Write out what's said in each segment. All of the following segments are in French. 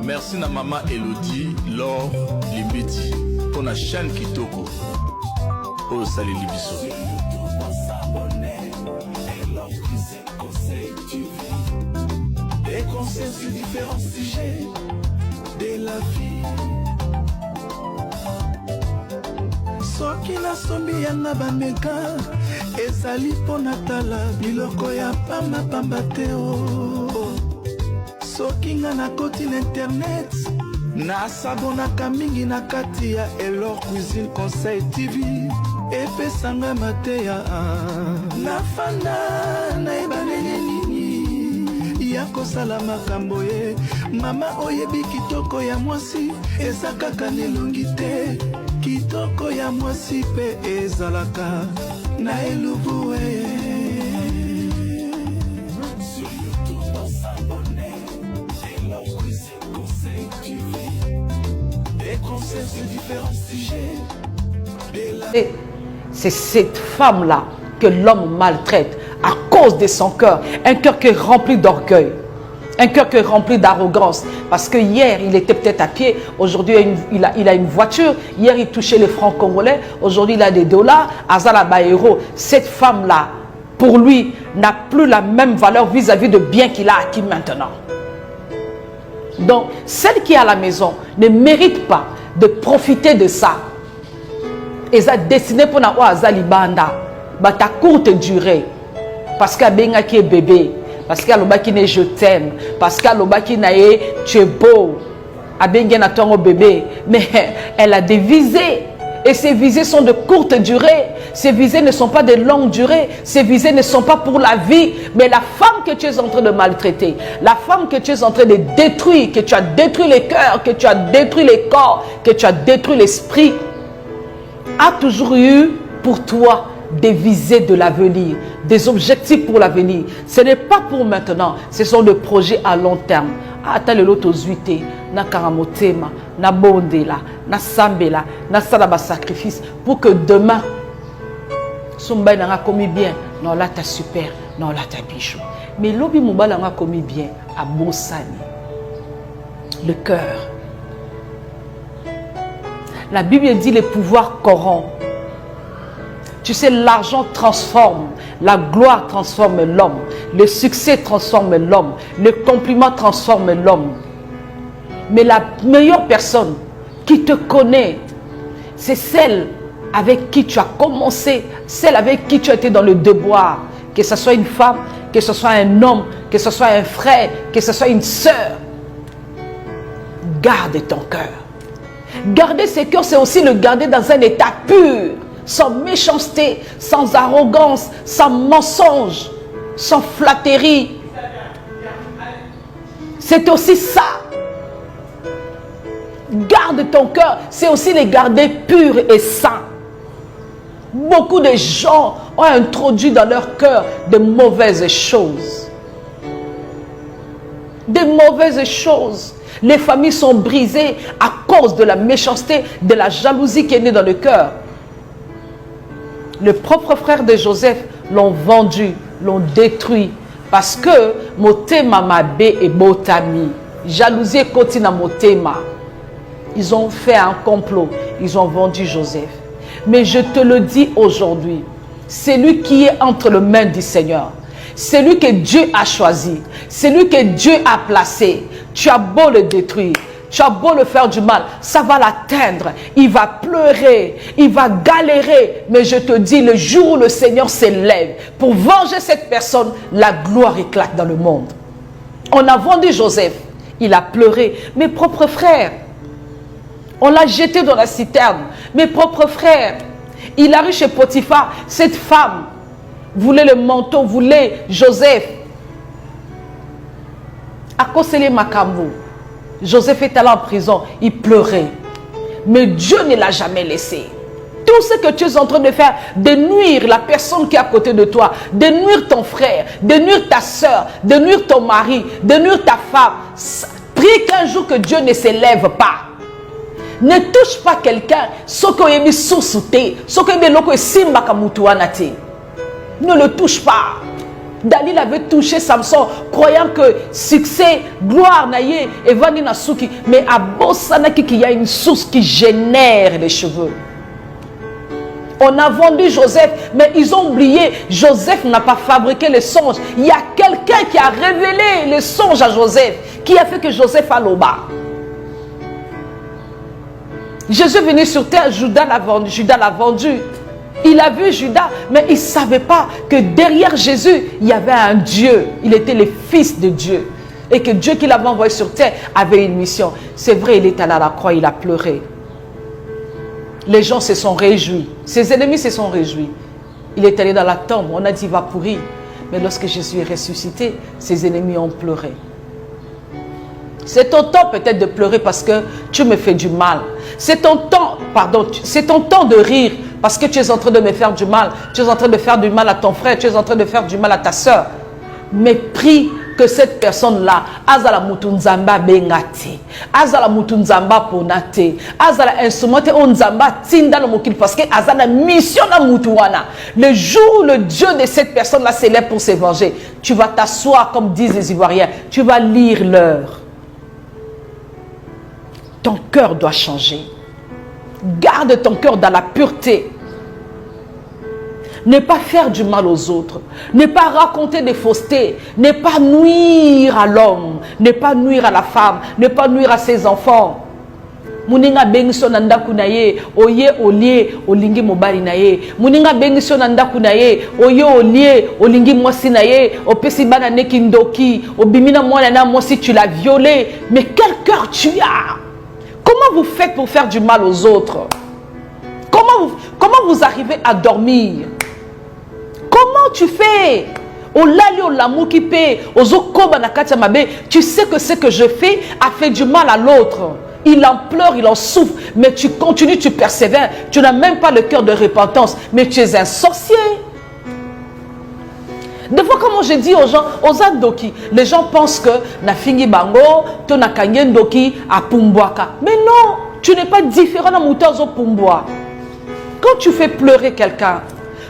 Merci na maman Elodie, Laure, Limbeti, pour la chaîne Kitoko. Oh, salut Libiso. Des conseils sur différents sujets de la vie. Soki na sombi ya na bameka ezali mpo na tala biloko ya pamba te o. Soki nga na koti na internet nasabonaka mingi na kati ya Elor Cuisine Conseil TV epesanga mateya nafanda nayebana nini ya kosala makambo ye mama oyebi kitoko ya mwasi eza kaka nelongi te kitoko ya mwasi pe ezalaka na elubu sur YouTube s'abonner Elor Cuisine Conseil TV des conseils sur différents sujets. C'est cette femme-là que l'homme maltraite à cause de son cœur. Un cœur qui est rempli d'orgueil. Un cœur qui est rempli d'arrogance. Parce que hier, il était peut-être à pied. Aujourd'hui, il a une voiture. Hier, il touchait les francs congolais. Aujourd'hui, il a des dollars. Azala Baero. Cette femme-là, pour lui, n'a plus la même valeur vis-à-vis de bien qu'il a acquis maintenant. Donc, celle qui est à la maison ne mérite pas de profiter de ça. Et ça destiné pour na Azali Banda. Ta courte durée. Parce qu'elle benga qui est bébé. Parce qu'elle a qui je t'aime. Parce qu'elle a qui tu es beau. Elle benga na ton bébé. Mais elle a des visées. Et ces visées sont de courte durée. Ces visées ne sont pas de longue durée. Ces visées ne sont pas pour la vie. Mais la femme que tu es en train de maltraiter, la femme que tu es en train de détruire, que tu as détruit les cœurs, que tu as détruit les corps, que tu as détruit l'esprit, a toujours eu pour toi des visées de l'avenir, des objectifs pour l'avenir. Ce n'est pas pour maintenant, ce sont des projets à long terme. Ata le loto zuite, na karamotema, na bondela, na sambela, na salaba sacrifice pour que demain, Somba n'a commis bien, non là t'as super, non là t'as bichou. Mais l'obi mobala n'a commis bien à Bossani. Le cœur. La Bible dit le pouvoir corrompt. Tu sais, l'argent transforme, la gloire transforme l'homme, le succès transforme l'homme, le compliment transforme l'homme. Mais la meilleure personne qui te connaît, c'est celle avec qui tu as commencé, celle avec qui tu as été dans le devoir. Que ce soit une femme, que ce soit un homme, que ce soit un frère, que ce soit une sœur. Garde ton cœur. Garder ses cœurs, c'est aussi le garder dans un état pur, sans méchanceté, sans arrogance, sans mensonge, sans flatterie. C'est aussi ça. Garde ton cœur, c'est aussi les garder purs et sains. Beaucoup de gens ont introduit dans leur cœur de mauvaises choses. Des mauvaises choses. Les familles sont brisées à cause de la méchanceté, de la jalousie qui est née dans le cœur. Le propre frère de Joseph l'ont vendu, l'ont détruit. Parce que Motema Mabe et Botami, jalousie continue à Motema. Ils ont fait un complot, ils ont vendu Joseph. Mais je te le dis aujourd'hui, c'est lui qui est entre les mains du Seigneur. C'est lui que Dieu a choisi. C'est lui que Dieu a placé. Tu as beau le détruire, tu as beau le faire du mal, ça va l'atteindre. Il va pleurer, il va galérer. Mais je te dis, le jour où le Seigneur s'élève pour venger cette personne, la gloire éclate dans le monde. On a vendu Joseph, il a pleuré. Mes propres frères, on l'a jeté dans la citerne. Mes propres frères, il arrive chez Potiphar, cette femme voulait le manteau, voulait Joseph. À Kosele Makambo, Joseph est allé en prison, il pleurait. Mais Dieu ne l'a jamais laissé. Tout ce que tu es en train de faire, de nuire la personne qui est à côté de toi, de nuire ton frère, de nuire ta soeur, de nuire ton mari, de nuire ta femme, prie qu'un jour que Dieu ne s'élève pas. Ne touche pas quelqu'un, ne le touche pas. Dalila avait touché Samson, croyant que succès, gloire, naïe, et Vani Nasuki. Mais à Bossanaki, il y a une source qui génère les cheveux. On a vendu Joseph, mais ils ont oublié. Joseph n'a pas fabriqué les songes. Il y a quelqu'un qui a révélé les songes à Joseph, qui a fait que Joseph a l'au bas. Jésus est venu sur terre, Judas l'a vendu. Il a vu Judas, mais il ne savait pas que derrière Jésus, il y avait un Dieu. Il était le Fils de Dieu. Et que Dieu qui l'avait envoyé sur terre avait une mission. C'est vrai, il est allé à la croix, il a pleuré. Les gens se sont réjouis. Ses ennemis se sont réjouis. Il est allé dans la tombe, on a dit il va pourrir. Mais lorsque Jésus est ressuscité, ses ennemis ont pleuré. C'est ton temps peut-être de pleurer parce que tu me fais du mal. C'est ton temps, pardon, c'est ton temps de rire parce que tu es en train de me faire du mal. Tu es en train de faire du mal à ton frère, tu es en train de faire du mal à ta soeur. Mais prie que cette personne-là, azala mutunzamba bengati, azala mutunzamba ponate, azala instrumenté onzamba tinda le mokil parce que azala mission na mutuana. Le jour où le Dieu de cette personne-là s'élève pour se venger, tu vas t'asseoir comme disent les Ivoiriens, tu vas lire l'heure. Ton cœur doit changer. Garde ton cœur dans la pureté. Ne pas faire du mal aux autres. Ne pas raconter des faussetés. Ne pas nuire à l'homme. Ne pas nuire à la femme. Ne pas nuire à ses enfants. Muninga bengiso nanda kunaye oye olie olingi mobali naye. Muninga bengiso nanda kunaye oye olie olingi mwasi naye. Opesi bana neki ndoki obimina mwana na mwasi tu l'as violé. Mais quel cœur tu as? Comment vous faites pour faire du mal aux autres? Comment vous arrivez à dormir? Comment tu fais? Tu sais que ce que je fais a fait du mal à l'autre. Il en pleure, il en souffre, mais tu continues, tu persévères. Tu n'as même pas le cœur de repentance, mais tu es un sorcier. Des fois, comme je dis aux gens, aux Andoki, les gens pensent que na fingi bango, to na kanyendoki à Pumbwaka. Mais non, tu n'es pas différent de Moutazo Pumbwa. Quand tu fais pleurer quelqu'un,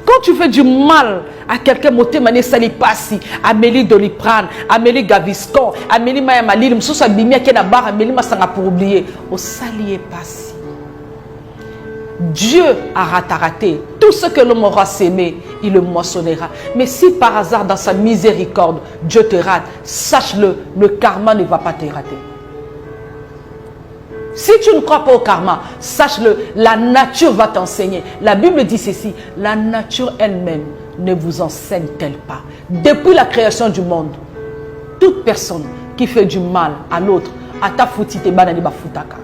quand tu fais du mal à quelqu'un, Motemane Salipasi, Amélie Doliprane, Amélie Gaviscon, Amélie Mayamali, Moussa Bimia Kenabar, Amélie Massanga pour oublier, au Salié Passi. Dieu a raté. Tout ce que l'homme aura sémé, il le moissonnera. Mais si par hasard, dans sa miséricorde, Dieu te rate, sache-le, le karma ne va pas te rater. Si tu ne crois pas au karma, sache-le, la nature va t'enseigner. La Bible dit ceci, la nature elle-même ne vous enseigne-t-elle pas? Depuis la création du monde, toute personne qui fait du mal à l'autre, à ta foutite, banani ba futaka.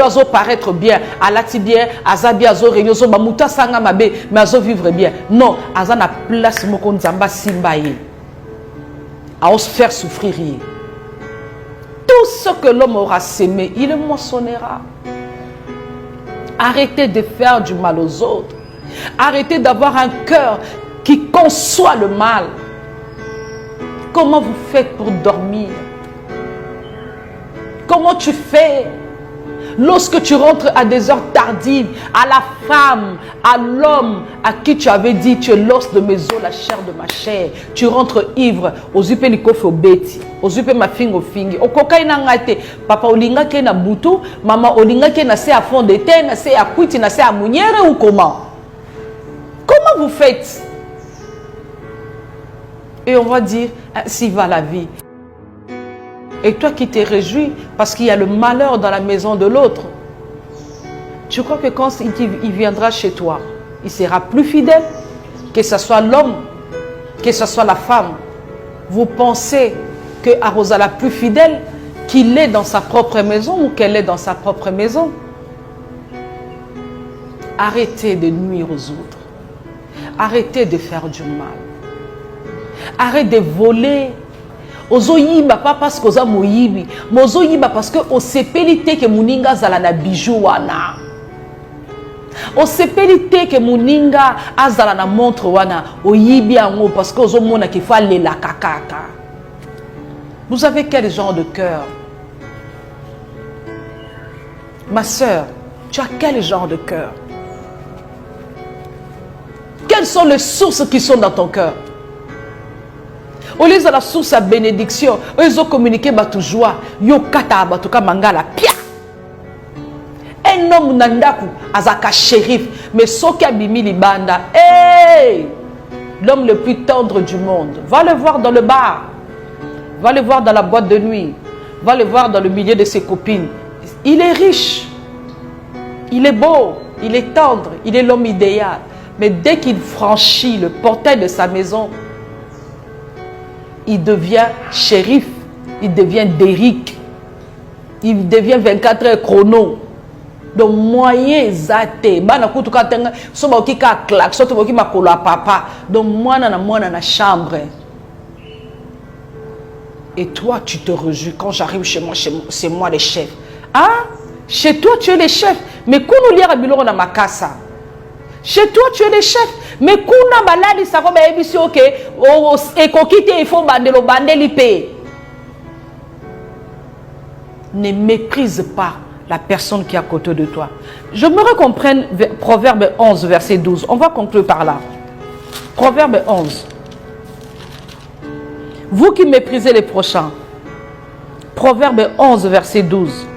Azo paraître bien, alati bien, azabi azo réunioso bamuta sanga mabe, mais azo vivre bien. Non, azana place moko nzamba simbaye. À se faire souffrir. Tout ce que l'homme aura sémé, il le moissonnera. Arrêtez de faire du mal aux autres. Arrêtez d'avoir un cœur qui conçoit le mal. Comment vous faites pour dormir? Comment tu fais lorsque tu rentres à des heures tardives, à la femme, à l'homme à qui tu avais dit tu es l'os de mes os, la chair de ma chair, tu rentres ivre, aux upe likofe obeti, aux upe ma fingo fingi, au cocaïna ngate, papa olinga ke na butu, maman olinga ke na se à fond de terre, na se à kuiti, na se à mounière ou comment? Comment vous faites? Et on va dire, ainsi va la vie. Et toi qui te réjouis parce qu'il y a le malheur dans la maison de l'autre, tu crois que quand il viendra chez toi, il sera plus fidèle, que ce soit l'homme, que ce soit la femme. Vous pensez que Arosala est plus fidèle qu'il est dans sa propre maison ou qu'elle est dans sa propre maison? Arrêtez de nuire aux autres. Arrêtez de faire du mal. Arrêtez de voler. Ozoyiba pas parce que oza moyibi, mais ozoyiba parce que o sepelité que muninga zala na bijou wana. O sepelité que muninga azala na montre wana, oyibi ango parce que ozomona qu'il faut aller la kakaka. Vous avez quel genre de cœur? Ma sœur, tu as quel genre de cœur? quelles sont les sources qui sont dans ton cœur? Au lieu de la source à bénédiction, ils ont communiqué ma joie. Yo kata batuka mangala pia. Un homme nandaku azaka shérif, mais soki abimi libanda. Hey! L'homme le plus tendre du monde. Va le voir dans le bar. Va le voir dans la boîte de nuit. Va le voir dans le milieu de ses copines. Il est riche. Il est beau. Il est tendre. Il est l'homme idéal. Mais dès qu'il franchit le portail de sa maison, il devient shérif. Il devient Derrick. Il devient 24 heures chrono. Donc, moyen zate. Bana kutu katenga. Soba okika claque. Soto boki makolo a papa. Donc, moi na chambre. Et toi, tu te rejouis. Quand j'arrive chez moi, c'est moi le chef. Hein? Chez toi, tu es le chef. Mais kounou liya biloro na makasa. Chez toi, tu es le chef. Mais kuna balali sako ba ebisi oke. Et kokite il faut bandelo bandeli pe. Ne méprise pas la personne qui est à côté de toi. Je me comprenne Proverbe 11, verset 12. On va conclure par là. Proverbe 11. Vous qui méprisez les prochains. Proverbe 11, verset 12.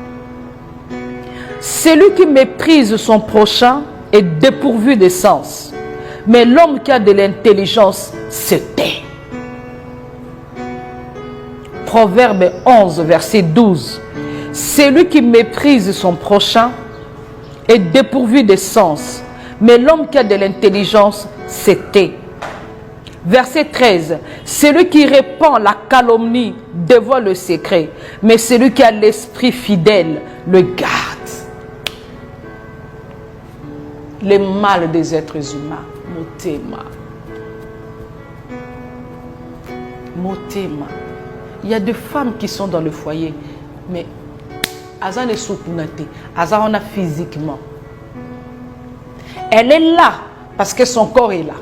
Celui qui méprise son prochain est dépourvu de sens. Mais l'homme qui a de l'intelligence se tait. Proverbe 11, verset 12. Celui qui méprise son prochain est dépourvu de sens, mais l'homme qui a de l'intelligence se tait. Verset 13. Celui qui répand la calomnie dévoile le secret, mais celui qui a l'esprit fidèle le garde. Les mal des êtres humains. Motema. Motema. Il y a des femmes qui sont dans le foyer, mais Aza ne soupunate, Aza on a physiquement. Elle est là parce que son corps est là.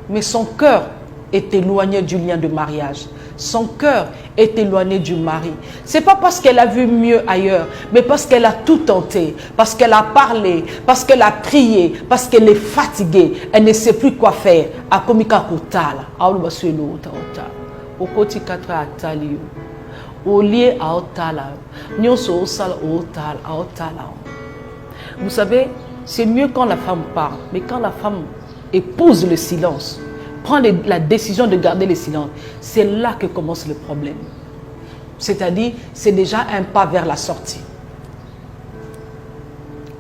Mais son cœur est éloigné du lien de mariage. Son cœur est éloigné du mari. Ce n'est pas parce qu'elle a vu mieux ailleurs, mais parce qu'elle a tout tenté, parce qu'elle a parlé, parce qu'elle a prié, parce qu'elle est fatiguée. Elle ne sait plus quoi faire. Akomika kotala, aoluba suelo otala, okoti katra atali. Au lieu à otala, nyonso osala otala, otala. Vous savez, c'est mieux quand la femme parle, mais quand la femme épouse le silence, prend la décision de garder le silence, c'est là que commence le problème. C'est-à-dire, c'est déjà un pas vers la sortie.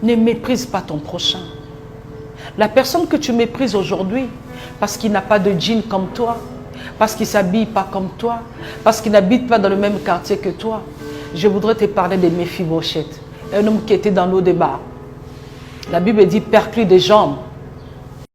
Ne méprise pas ton prochain. La personne que tu méprises aujourd'hui, parce qu'il n'a pas de jean comme toi, parce qu'il ne s'habille pas comme toi, parce qu'il n'habite pas dans le même quartier que toi, je voudrais te parler de Méphibosheth, un homme qui était dans l'eau des bars. La Bible dit perclus des jambes.